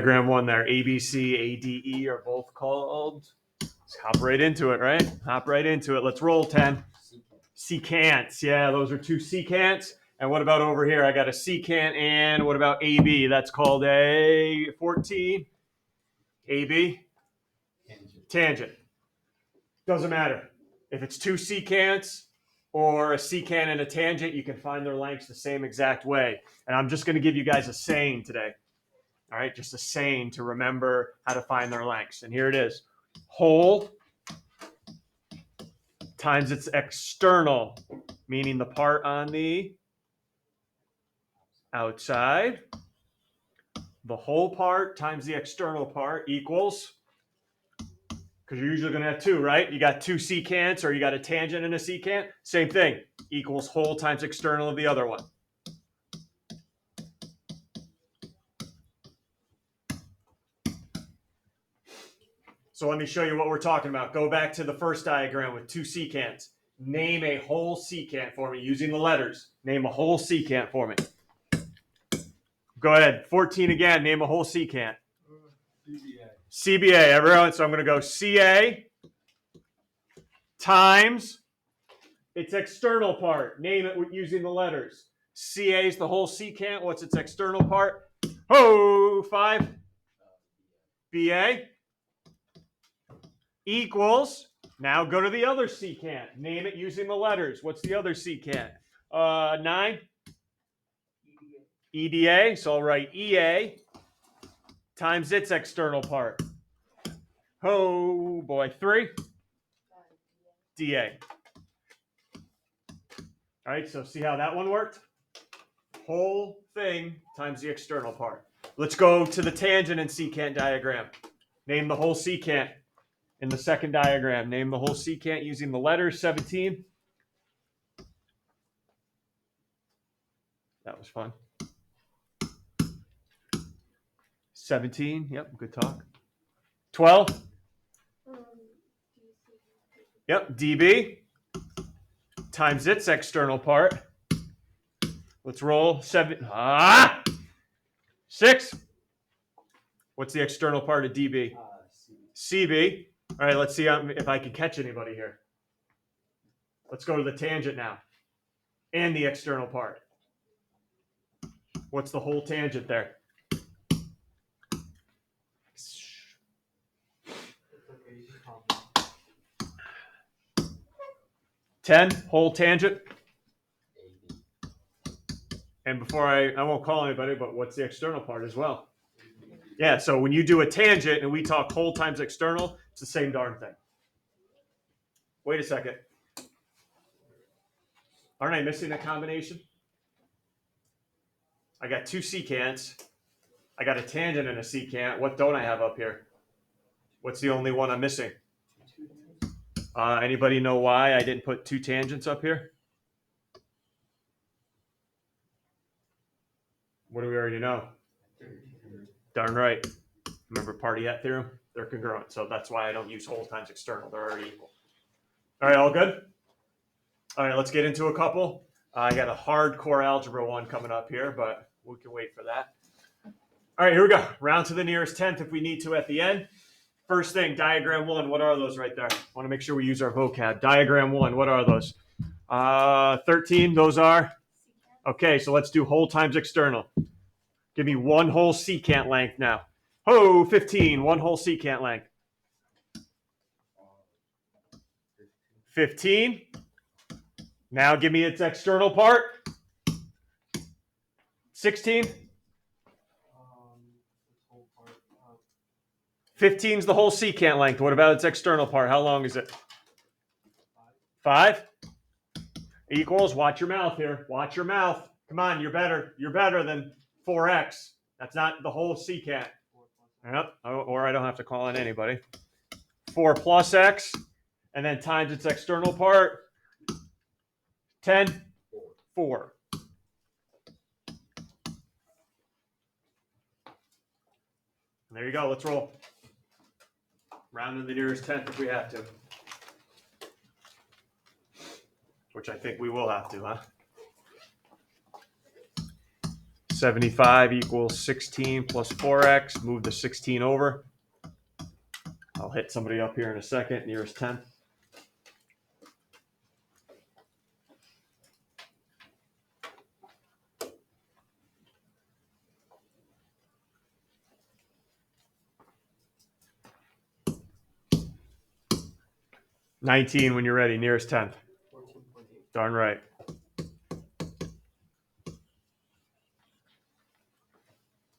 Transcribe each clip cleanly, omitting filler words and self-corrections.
Diagram 1 there, ABC, ADE are both called. Let's hop right into it, right? Hop right into it. Let's roll 10. Secants. Yeah, those are two secants. And what about over here? I got a secant, and what about AB? That's called a 14. AB? Tangent. Doesn't matter. If it's two secants or a secant and a tangent, you can find their lengths the same exact way. And I'm just going to give you guys a saying today. All right, just a saying to remember how to find their lengths. And here it is. Whole times its external, meaning the part on the outside. The whole part times the external part equals, because you're usually going to have two, right? You got two secants or you got a tangent and a secant. Same thing, equals whole times external of the other one. So let me show you what we're talking about. Go back to the first diagram with two secants. Name a whole secant for me using the letters. Name a whole secant for me. Go ahead. 14 again. Name a whole secant. CBA, everyone. So I'm going to go CA times its external part. Name it using the letters. CA is the whole secant. What's its external part? Oh, 5. BA equals, now go to the other secant. Name it using the letters. What's the other secant? 9. EDA. So I'll write EA times its external part. Oh boy, 3. DA. All right, so see how that one worked? Whole thing times the external part. Let's go to the tangent and secant diagram. Name the whole secant in the second diagram. Name the whole secant using the letters. 17. That was fun. 17. Yep, good talk. 12. Yep, DB times its external part. Let's roll 7. 6. What's the external part of DB? CB. All right, let's see if I can catch anybody here. Let's go to the tangent now. And the external part. What's the whole tangent there? 10, whole tangent. And before I won't call anybody, but what's the external part as well? Yeah, so when you do a tangent and we talk whole times external, it's the same darn thing. Wait a second. Aren't I missing a combination? I got two secants. I got a tangent and a secant. What don't I have up here? What's the only one I'm missing? Anybody know why I didn't put two tangents up here? What do we already know? Darn right. Remember Partiette theorem? They're congruent. So that's why I don't use whole times external. They're already equal. All right, all good? All right, let's get into a couple. I got a hardcore algebra one coming up here, but we can wait for that. All right, here we go. Round to the nearest 10th if we need to at the end. First thing, diagram 1. What are those right there? I want to make sure we use our vocab. Diagram 1, what are those? 13, those are? Okay, so let's do whole times external. Give me one whole secant length now. 15, one whole secant length. 15. Now give me its external part. 16. 15 is the whole secant length. What about its external part? How long is it? 5. Equals, watch your mouth here. Watch your mouth. Come on, you're better. You're better than 4x. That's not the whole secant. Yep. Or I don't have to call on anybody. 4 plus x, and then times its external part. 10. 4. There you go. Let's roll. Round to the nearest 10th if we have to. Which I think we will have to, huh? 75 equals 16 plus 4x. Move the 16 over. I'll hit somebody up here in a second, nearest 10. $19 when you're ready, nearest 10th. 14.8. Darn right.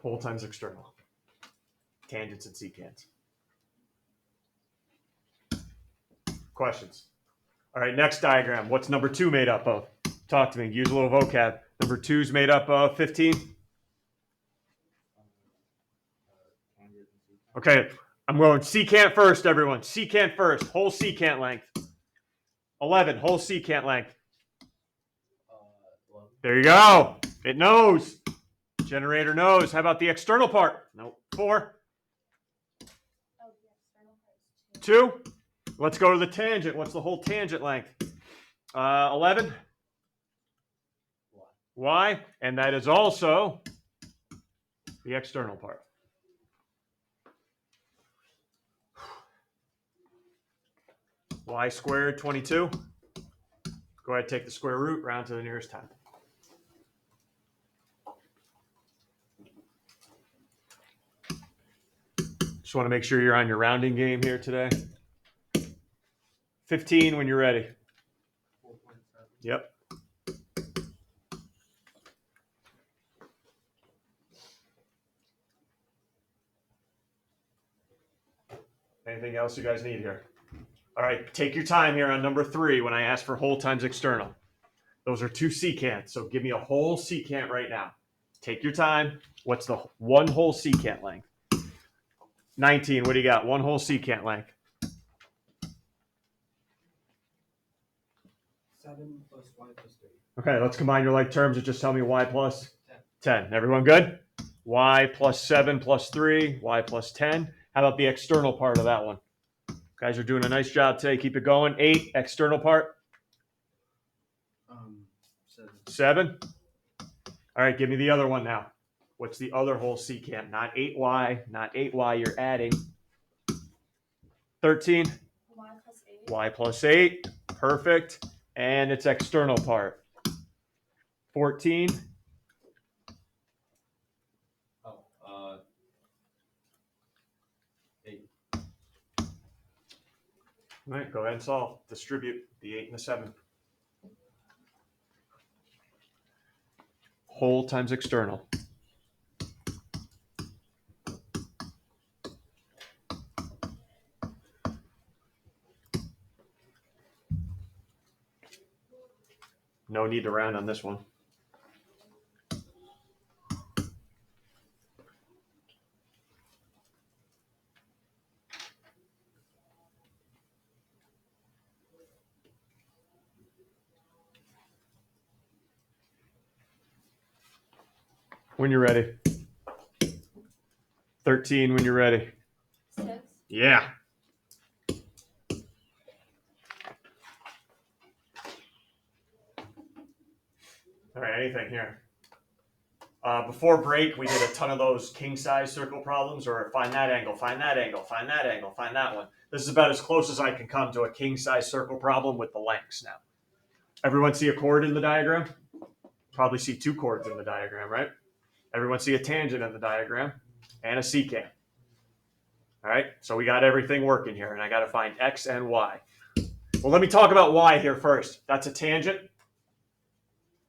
Whole times external. Tangents and secants. Questions? All right, next diagram. What's number 2 made up of? Talk to me. Use a little vocab. Number 2 is made up of 15. Okay, I'm going secant first, everyone. Secant first. Whole secant length. 11. Whole secant length. There you go. It knows. Generator knows. How about the external part? Nope. 4. 2. Let's go to the tangent. What's the whole tangent length? 11. Y. And that is also the external part. Y squared, 22. Go ahead, take the square root, round to the nearest 10. Just want to make sure you're on your rounding game here today. 15 when you're ready. 4.7. Yep. Anything else you guys need here? All right, take your time here on number 3 when I ask for whole times external. Those are 2 secants, so give me a whole secant right now. Take your time. What's the one whole secant length? 19, what do you got? One whole secant length. 7 plus y plus 3. Okay, let's combine your like terms and just tell me y plus 10. Everyone good? Y plus 7 plus 3, y plus 10. How about the external part of that one? Guys are doing a nice job today. Keep it going. 8, external part. 7. All right, give me the other one now. What's the other whole secant? Not 8y, not 8y, you're adding. 13. Y plus 8. Y plus 8. Perfect. And its external part. 14. Oh, 8. All right, go ahead and solve. Distribute the 8 and the 7. Whole times external. No need to round on this one. When you're ready. 13 when you're ready. 6. Yeah. All right, anything here? Before break, we did a ton of those king size circle problems, or find that angle, find that angle, find that angle, find that one. This is about as close as I can come to a king size circle problem with the lengths now. Everyone see a chord in the diagram? Probably see 2 chords in the diagram, right? Everyone see a tangent in the diagram and a secant. All right, so we got everything working here, and I got to find x and y. Well, let me talk about y here first. That's a tangent.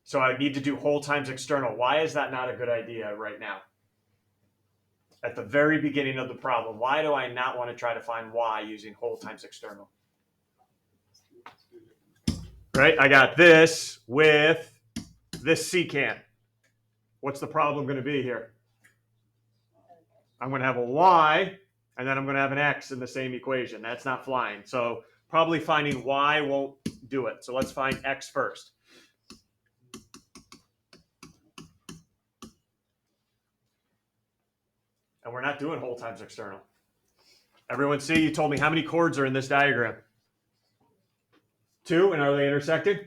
So I need to do whole times external. Why is that not a good idea right now? At the very beginning of the problem, why do I not want to try to find y using whole times external? Right, I got this with this secant. What's the problem going to be here? I'm going to have a y, and then I'm going to have an x in the same equation. That's not flying. So probably finding y won't do it. So let's find x first. And we're not doing whole times external. Everyone see, you told me how many chords are in this diagram? 2, and are they intersecting?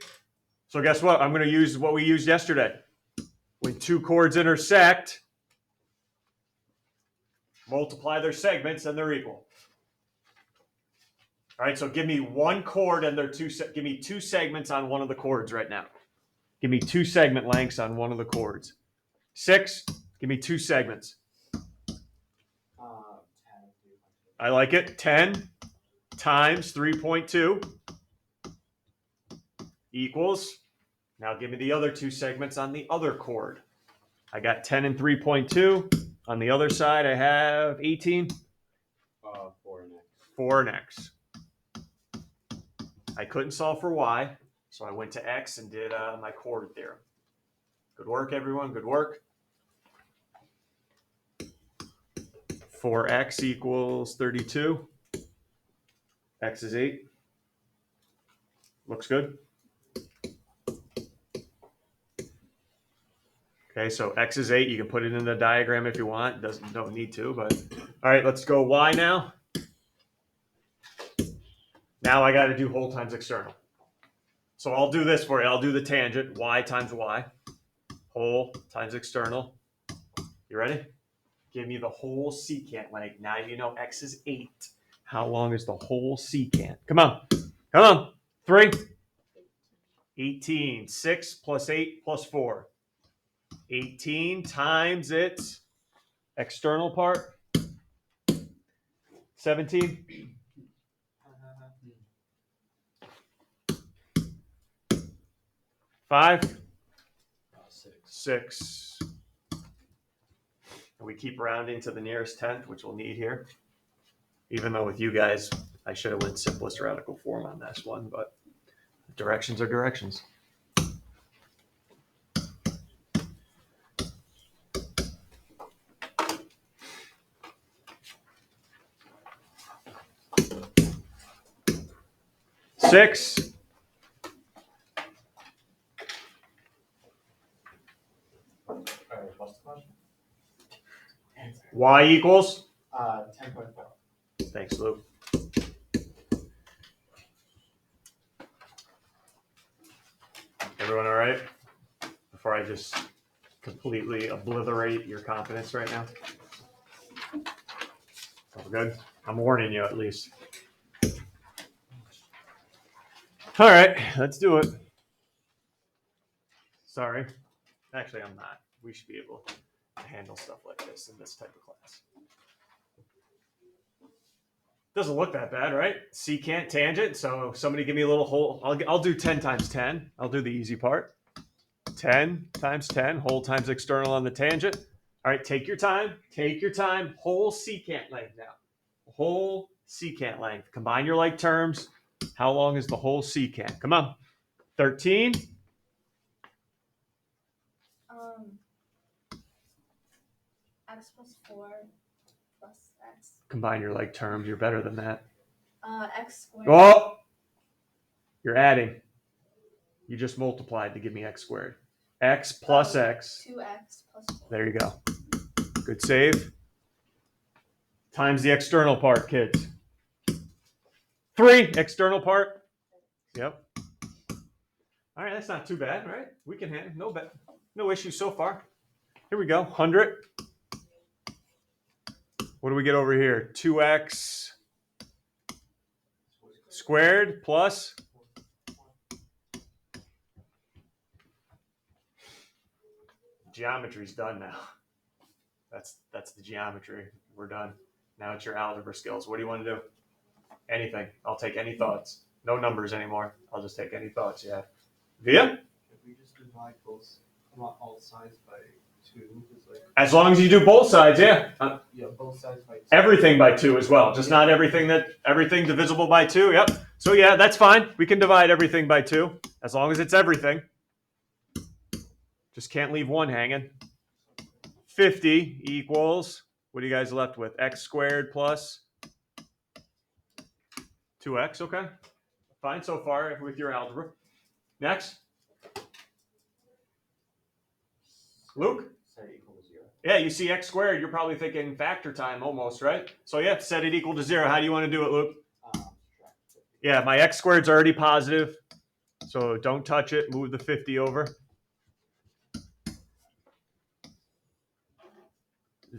So guess what? I'm going to use what we used yesterday. When two chords intersect, multiply their segments and they're equal. All right, so give me one chord and they're give me two segments on one of the chords right now. Give me two segment lengths on one of the chords. 6, give me two segments. 10. I like it. 10 times 3.2 equals, now give me the other two segments on the other chord. I got 10 and 3.2. On the other side, I have 18. 4 and X. 4 and X. I couldn't solve for Y, so I went to X and did my chord theorem. Good work, everyone. Good work. 4X equals 32. X is 8. Looks good. Okay, so X is 8. You can put it in the diagram if you want. Don't need to, but all right, let's go Y now. Now I got to do whole times external. So I'll do this for you. I'll do the tangent, Y times Y. Whole times external. You ready? Give me the whole secant length. Now you know X is 8. How long is the whole secant? Come on. Come on. 3. 18. 6 plus 8 plus 4. 18 times its external part. 17. 5. 6. 6. And we keep rounding to the nearest tenth, which we'll need here. Even though with you guys, I should have went simplest radical form on this one, but directions are directions. Six. Alright, what's the question? Y equals? 10.4. Thanks, Luke. Everyone all right? Before I just completely obliterate your confidence right now. All good? I'm warning you at least. All right, let's do it. Sorry. Actually, I'm not. We should be able to handle stuff like this in this type of class. Doesn't look that bad, right? Secant tangent. So somebody give me a little whole. I'll do 10 times 10. I'll do the easy part. 10 times 10, whole times external on the tangent. All right, take your time. Take your time. Whole secant length now. Whole secant length. Combine your like terms. How long is the whole secant? Come on. 13. X plus 4 plus X. Combine your like terms. You're better than that. X squared. Oh! You're adding. You just multiplied to give me X squared. X plus X. 2X plus 4. There you go. Good save. Times the external part, kids. 3 external part. Yep. All right, that's not too bad, right? We can handle no issues so far. Here we go. 100. What do we get over here? 2x squared plus geometry's done now. That's the geometry. We're done. Now it's your algebra skills. What do you want to do? Anything. I'll take any thoughts. No numbers anymore. I'll just take any thoughts. Yeah. Via? If we just divide all sides by 2, like, As long as you do both sides, yeah. yeah, both sides by 2. Everything by 2 as well. Just not everything divisible by 2. Yep. So yeah, that's fine. We can divide everything by 2 as long as it's everything. Just can't leave one hanging. 50 equals, what are you guys left with? X squared plus 2x. Okay. Fine so far with your algebra. Next. Luke? Set it equal to 0. Yeah, you see x squared, you're probably thinking factor time almost, right? So yeah, set it equal to 0. How do you want to do it, Luke? Yeah, my x squared's already positive, so don't touch it. Move the 50 over.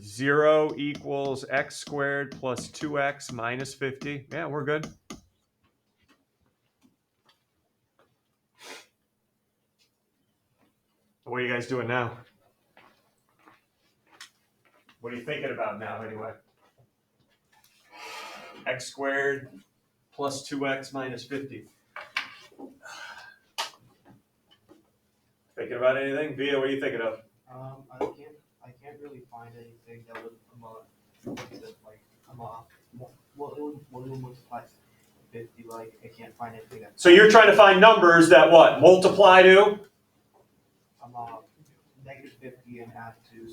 0 equals x squared plus 2x minus 50. Yeah, we're good. What are you guys doing now? What are you thinking about now, anyway? X squared plus 2x minus 50. Thinking about anything? Via, what are you thinking of? I can't really find anything that would come off. Well, it would multiply 50. Like I can't find anything that. So you're trying to find numbers that what? Multiply to? Negative 50 and add to.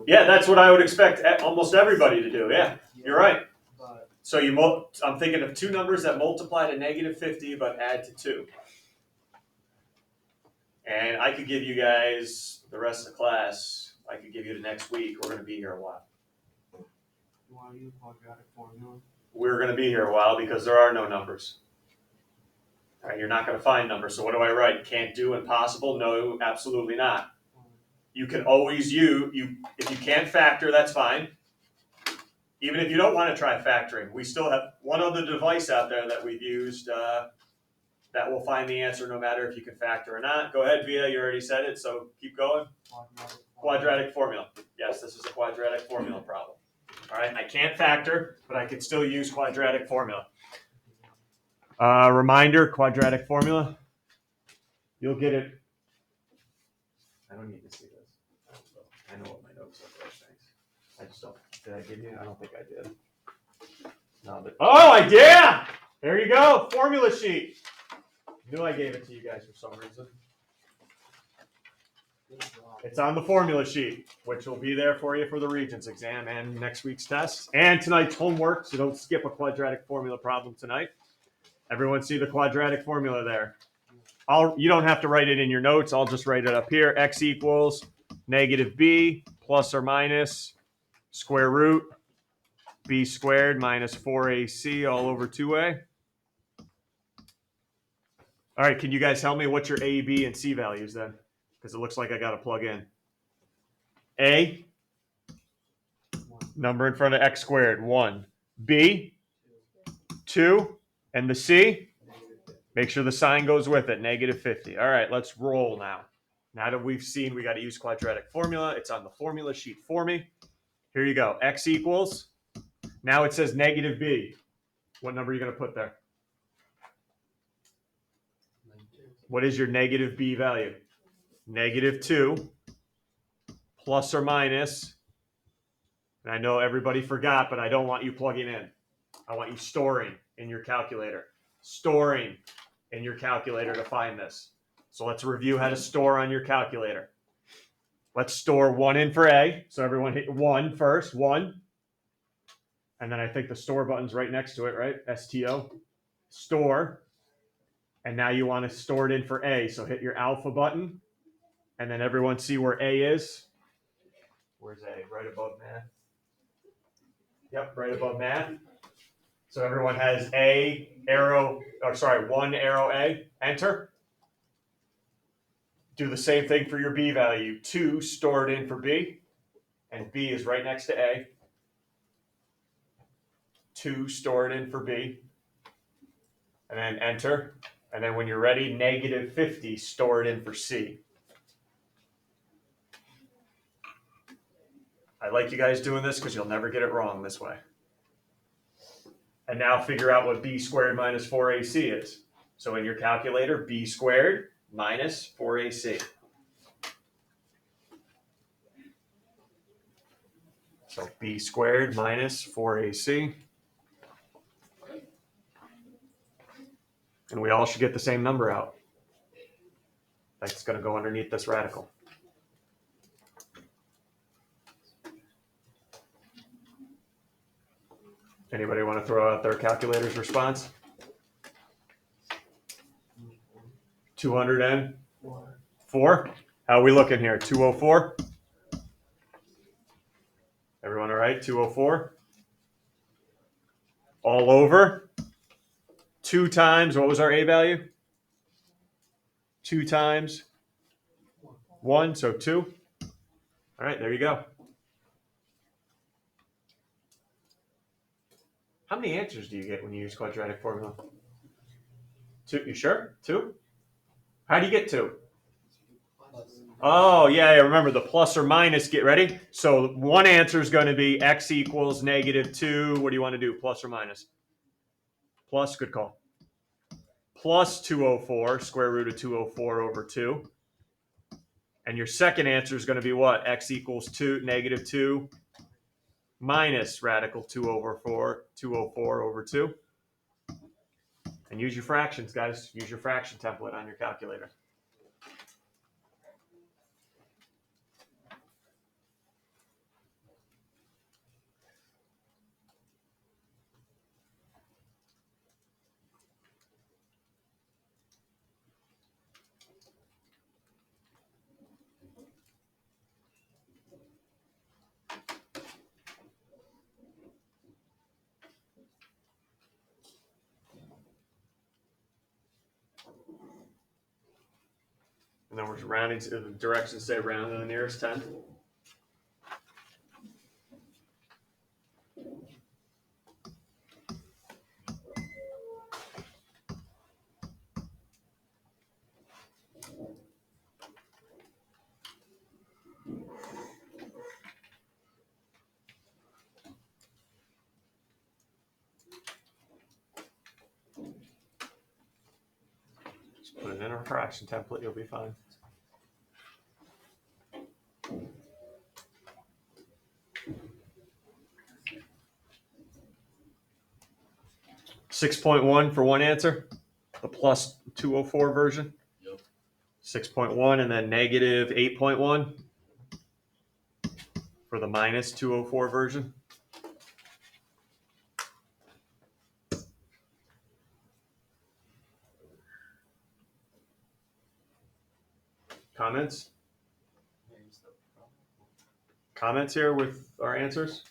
Yeah, that's what I would expect almost everybody to do. Yeah, you're right. But So I'm thinking of two numbers that multiply to negative 50 but add to 2. And I could give you guys the rest of the class. I could give you the next week. We're going to be here a while. you want to use quadratic formula? We're going to be here a while because there are no numbers. All right, you're not going to find numbers. So what do I write? Can't do, impossible? No, absolutely not. You can always if you can't factor, that's fine. Even if you don't want to try factoring, we still have one other device out there that we've used that will find the answer no matter if you can factor or not. Go ahead, Via, you already said it, so keep going. Quadratic formula. Yes, this is a quadratic formula problem. All right, I can't factor, but I can still use quadratic formula. Reminder, quadratic formula. You'll get it. I don't need to see this. I know what my notes look like, thanks. I just don't. Did I give you? I don't think I did. No, but, oh, I did! There you go, formula sheet. Knew I gave it to you guys for some reason. It's on the formula sheet, which will be there for you for the Regents exam and next week's test. And tonight's homework, so don't skip a quadratic formula problem tonight. Everyone see the quadratic formula there. You don't have to write it in your notes. I'll just write it up here. X equals negative b plus or minus square root b squared minus 4ac all over 2a. All right, can you guys tell me what's your a, b, and c values then? Because it looks like I got to plug in. A, number in front of x squared, 1. B, 2. And the c, make sure the sign goes with it, negative 50. All right, let's roll now. Now that we've seen we got to use quadratic formula, it's on the formula sheet for me. Here you go. X equals, now it says negative b. What number are you going to put there? What is your negative b value? Negative 2 plus or minus, and I know everybody forgot, but I don't want you plugging in. I want you storing in your calculator. Storing in your calculator to find this. So let's review how to store on your calculator. Let's store 1 in for A. So everyone hit 1 first, 1. And then I think the store button's right next to it, right? STO. Store. And now you want to store it in for A. So hit your alpha button. And then everyone see where A is. Where's A? Right above math. Yep, right above math. So everyone has A arrow, or sorry, 1 arrow A. Enter. Do the same thing for your B value. 2 stored in for B. And B is right next to A. 2 stored in for B. And then enter. And then when you're ready, negative 50 stored in for C. I like you guys doing this because you'll never get it wrong this way. And now figure out what b squared minus 4ac is. So in your calculator, b squared minus 4ac. So b squared minus 4ac. And we all should get the same number out. That's going to go underneath this radical. Anybody want to throw out their calculator's response? 204? How are we looking here? 204? Everyone all right? 204? All over? 2 times, what was our A value? 2 times 1, so 2. All right, there you go. How many answers do you get when you use quadratic formula? 2. You sure? 2? How do you get 2? Oh, yeah, remember the plus or minus, get ready? So one answer is going to be x equals -2. What do you want to do, plus or minus? Plus, good call. Plus 204, square root of 204 over 2. And your second answer is going to be what? X equals -2 minus radical 204 over 2. And use your fractions, guys. Use your fraction template on your calculator. And then we're rounding to the directions say round to the nearest 10. Just put it in our fraction template, you'll be fine. $6.1 for one answer, the plus 204 version. Yep. 6.1 and then negative 8.1 for the minus 204 version. Comments? Comments here with our answers?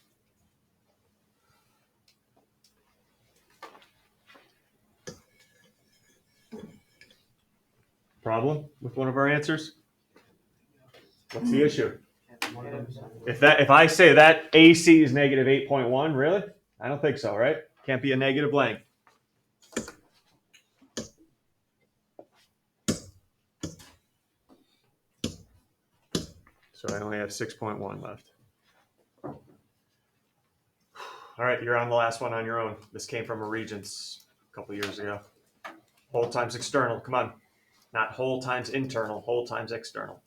Problem with one of our answers? What's the issue? If I say that AC is negative 8.1, really? I don't think so, right? Can't be a negative blank. So I only have 6.1 left. All right, you're on the last one on your own. This came from a Regents a couple years ago. Whole times external, come on. Not whole times internal, whole times external.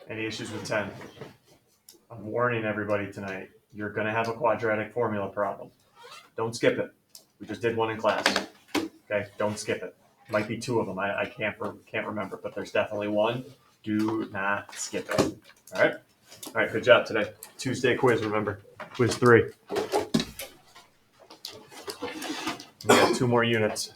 Any issues with 10? I'm warning everybody tonight. You're going to have a quadratic formula problem. Don't skip it. We just did one in class. Okay, don't skip it. Might be 2 of them. I can't remember, but there's definitely one. Do not skip it. All right? All right, good job today. Tuesday quiz, remember. Quiz 3. We got 2 more units.